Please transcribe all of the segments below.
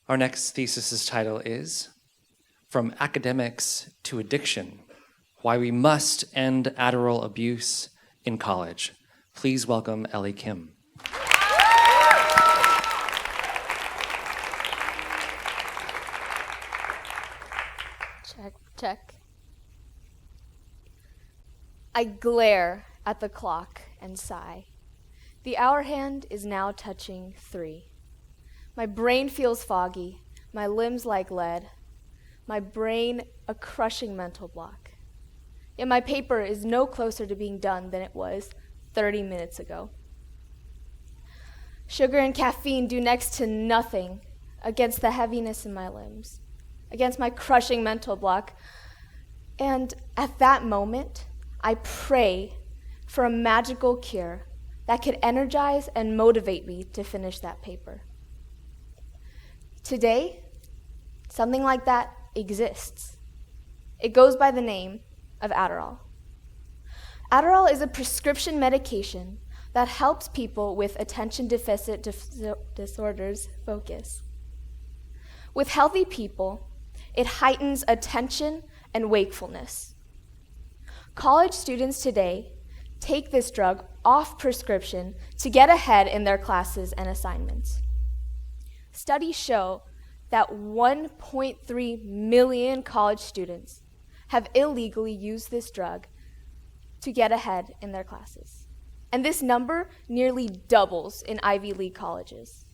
Our next thesis' title is From Academics to Addiction, Why We Must End Adderall Abuse in College. Please welcome Ellie Kim. Check. I glare at the clock and sigh. The hour hand is now touching 3. My brain feels foggy, my limbs like lead, my brain a crushing mental block. Yet my paper is no closer to being done than it was 30 minutes ago. Sugar and caffeine do next to nothing against the heaviness in my limbs, against my crushing mental block. And at that moment, I pray for a magical cure that could energize and motivate me to finish that paper. Today, something like that exists. It goes by the name of Adderall. Adderall is a prescription medication that helps people with attention deficit disorders focus. With healthy people, it heightens attention and wakefulness. College students today take this drug off prescription to get ahead in their classes and assignments. Studies show that 1.3 million college students have illegally used this drug to get ahead in their classes. And this number nearly doubles in Ivy League colleges.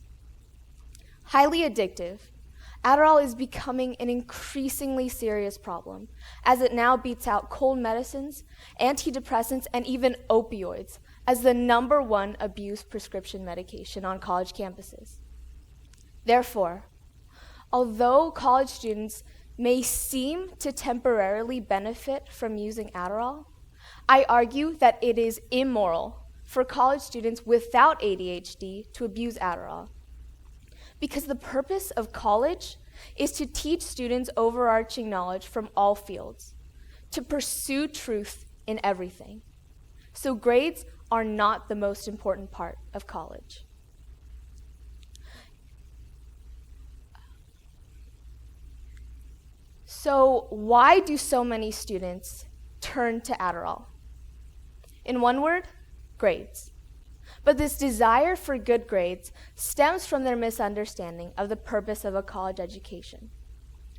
Highly addictive, Adderall is becoming an increasingly serious problem as it now beats out cold medicines, antidepressants, and even opioids as the #1 abuse prescription medication on college campuses. Therefore, although college students may seem to temporarily benefit from using Adderall, I argue that it is immoral for college students without ADHD to abuse Adderall. Because the purpose of college is to teach students overarching knowledge from all fields, to pursue truth in everything. So grades are not the most important part of college. So why do so many students turn to Adderall? In one word, grades. But this desire for good grades stems from their misunderstanding of the purpose of a college education,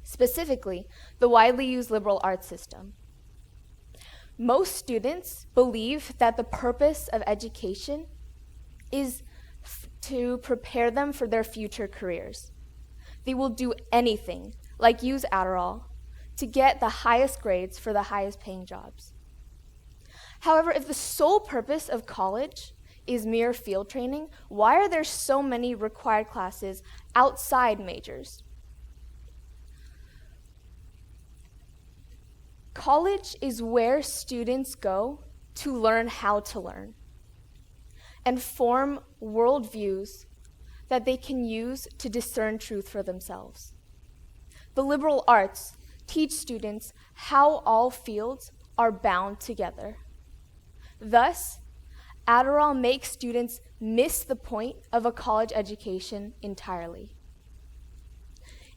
specifically the widely used liberal arts system. Most students believe that the purpose of education is to prepare them for their future careers. They will do anything, like use Adderall, to get the highest grades for the highest paying jobs. However, if the sole purpose of college is mere field training, why are there so many required classes outside majors? College is where students go to learn how to learn and form worldviews that they can use to discern truth for themselves. The liberal arts teach students how all fields are bound together. Thus, Adderall makes students miss the point of a college education entirely.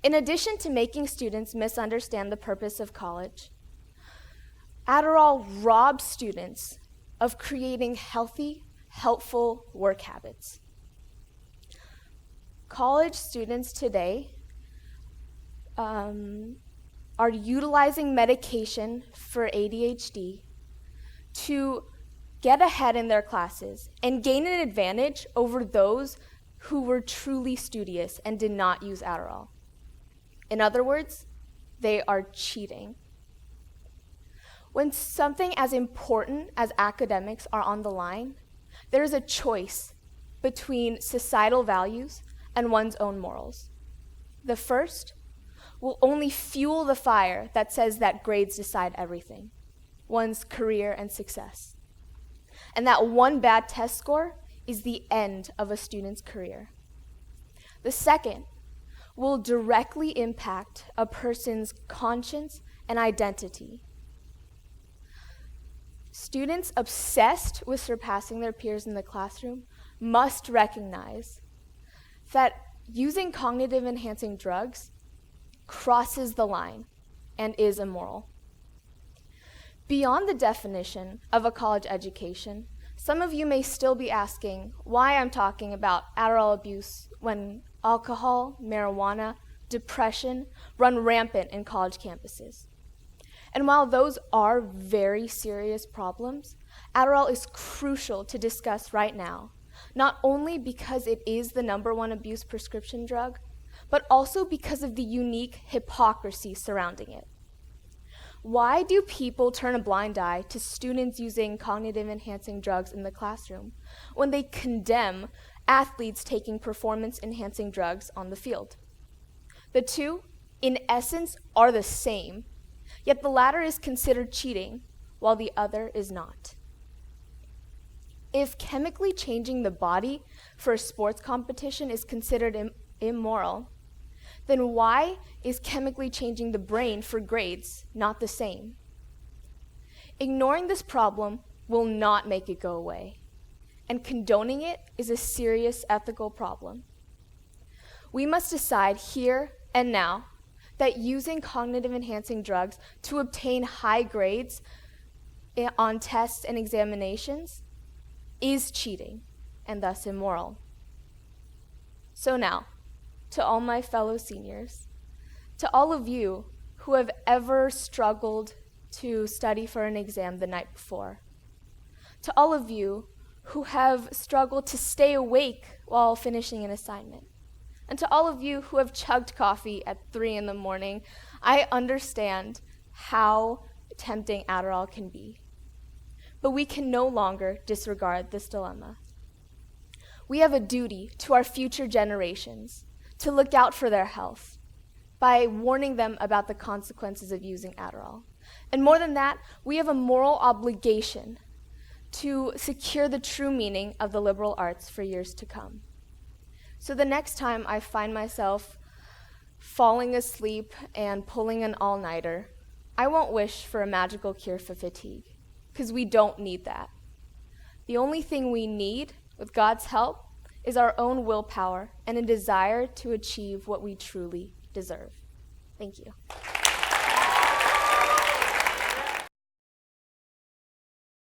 In addition to making students misunderstand the purpose of college, Adderall robs students of creating healthy, helpful work habits. College students today are utilizing medication for ADHD to get ahead in their classes and gain an advantage over those who were truly studious and did not use Adderall. In other words, they are cheating. When something as important as academics are on the line, there is a choice between societal values and one's own morals. The first will only fuel the fire that says that grades decide everything, one's career and success. And that one bad test score is the end of a student's career. The second will directly impact a person's conscience and identity. Students obsessed with surpassing their peers in the classroom must recognize that using cognitive enhancing drugs crosses the line and is immoral. Beyond the definition of a college education, some of you may still be asking why I'm talking about Adderall abuse when alcohol, marijuana, depression run rampant in college campuses. And while those are very serious problems, Adderall is crucial to discuss right now, not only because it is the #1 abuse prescription drug, but also because of the unique hypocrisy surrounding it. Why do people turn a blind eye to students using cognitive enhancing drugs in the classroom when they condemn athletes taking performance enhancing drugs on the field? The two, in essence, are the same, yet the latter is considered cheating, while the other is not. If chemically changing the body for a sports competition is considered immoral, then why is chemically changing the brain for grades not the same? Ignoring this problem will not make it go away, and condoning it is a serious ethical problem. We must decide here and now that using cognitive enhancing drugs to obtain high grades on tests and examinations is cheating and thus immoral. So now, to all my fellow seniors, to all of you who have ever struggled to study for an exam the night before, to all of you who have struggled to stay awake while finishing an assignment, and to all of you who have chugged coffee at 3 a.m, I understand how tempting Adderall can be. But we can no longer disregard this dilemma. We have a duty to our future generations to look out for their health by warning them about the consequences of using Adderall. And more than that, we have a moral obligation to secure the true meaning of the liberal arts for years to come. So the next time I find myself falling asleep and pulling an all-nighter, I won't wish for a magical cure for fatigue, because we don't need that. The only thing we need, with God's help, is our own willpower and a desire to achieve what we truly deserve. Thank you.